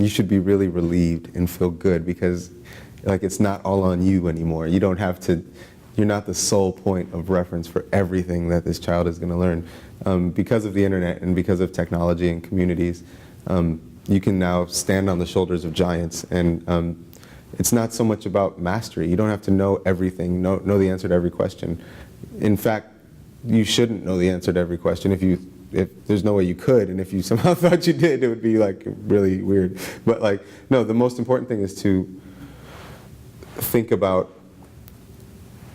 you should be really relieved and feel good, because like it's not all on you anymore. You don't have to, you're not the sole point of reference for everything that this child is going to learn. Because of the internet and because of technology and communities, you can now stand on the shoulders of giants, and it's not so much about mastery. You don't have to know everything, know the answer to every question. In fact, you shouldn't know the answer to every question if there's no way you could, and if you somehow thought you did, it would be like really weird. But like, no, the most important thing is to think about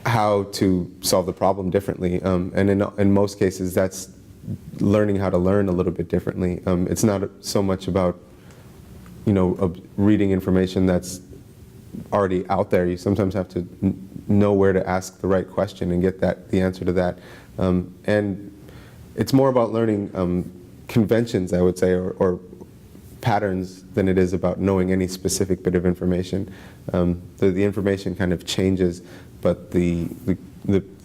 how to solve the problem differently, and in most cases that's learning how to learn a little bit differently. It's not so much about, you know, reading information that's already out there. You sometimes have to know where to ask the right question and get the answer to that. And it's more about learning conventions, I would say, or patterns, than it is about knowing any specific bit of information. The information kind of changes, but the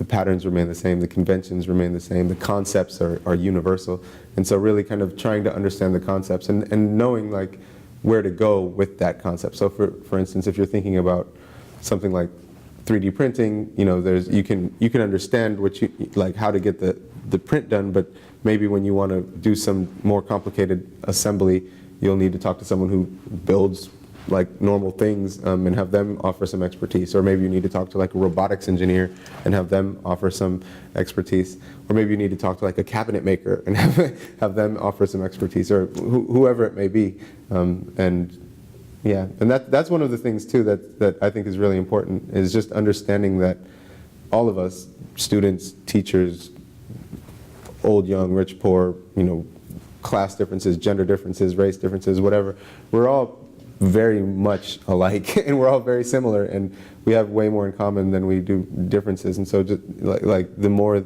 patterns remain the same, the conventions remain the same, the concepts are universal. And so really kind of trying to understand the concepts and knowing like where to go with that concept. So for instance, if you're thinking about something like 3D printing, you know, you can understand what like how to get the print done, but maybe when you want to do some more complicated assembly, you'll need to talk to someone who builds like normal things and have them offer some expertise. Or maybe you need to talk to like a robotics engineer and have them offer some expertise. Or maybe you need to talk to like a cabinet maker and have them offer some expertise, or whoever it may be. And yeah, and that's one of the things too that I think is really important, is just understanding that all of us, students, teachers, old, young, rich, poor, you know, class differences, gender differences, race differences, whatever, we're all very much alike, and we're all very similar, and we have way more in common than we do differences. And so just like the more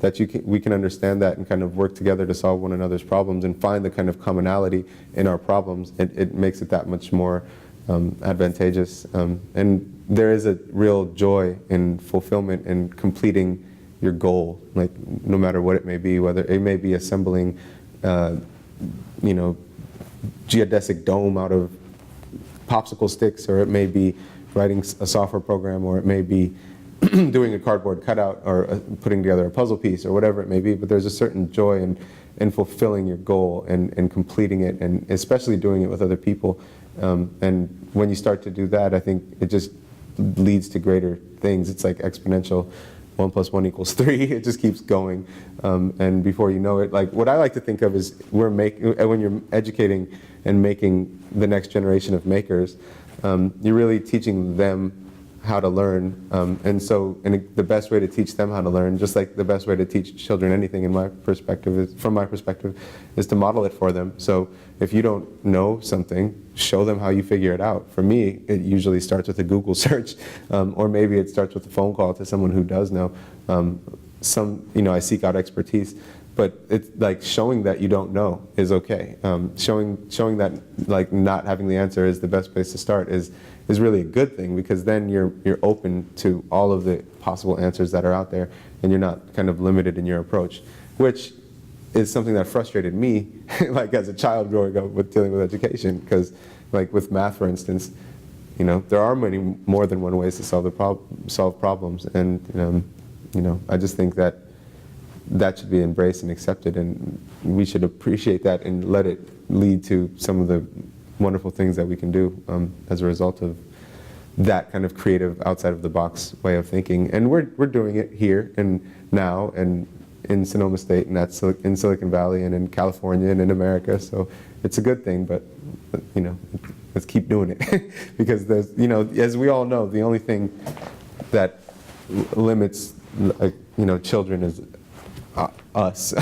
that we can understand that and kind of work together to solve one another's problems and find the kind of commonality in our problems, it makes it that much more advantageous. And there is a real joy and fulfillment in completing your goal, like no matter what it may be, whether it may be assembling you know, geodesic dome out of popsicle sticks, or it may be writing a software program, or it may be doing a cardboard cutout, or putting together a puzzle piece, or whatever it may be. But there's a certain joy in fulfilling your goal and completing it, and especially doing it with other people. And when you start to do that, I think it just leads to greater things. It's like exponential. 1 + 1 = 3. It just keeps going, and before you know it, like what I like to think of is when you're educating and making the next generation of makers, you're really teaching them how to learn, and the best way to teach them how to learn, just like the best way to teach children anything, from my perspective, is to model it for them. So if you don't know something, show them how you figure it out. For me, it usually starts with a Google search, or maybe it starts with a phone call to someone who does know. I seek out expertise, but it's like showing that you don't know is okay. Showing that like not having the answer is the best place to start is really a good thing, because then you're open to all of the possible answers that are out there, and you're not kind of limited in your approach, which is something that frustrated me like as a child growing up with dealing with education, because like with math, for instance, you know, there are many more than one ways to solve problems, and I just think that should be embraced and accepted, and we should appreciate that and let it lead to some of the wonderful things that we can do as a result of that kind of creative, outside of the box way of thinking. And we're doing it here and now, and in Sonoma State, and that's in Silicon Valley, and in California, and in America. So it's a good thing, but you know, let's keep doing it because there's, you know, as we all know, the only thing that limits children is us.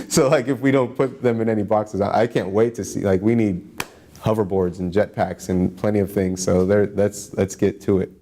so like if we don't put them in any boxes, I can't wait to see, like we need hoverboards and jetpacks and plenty of things, so let's get to it.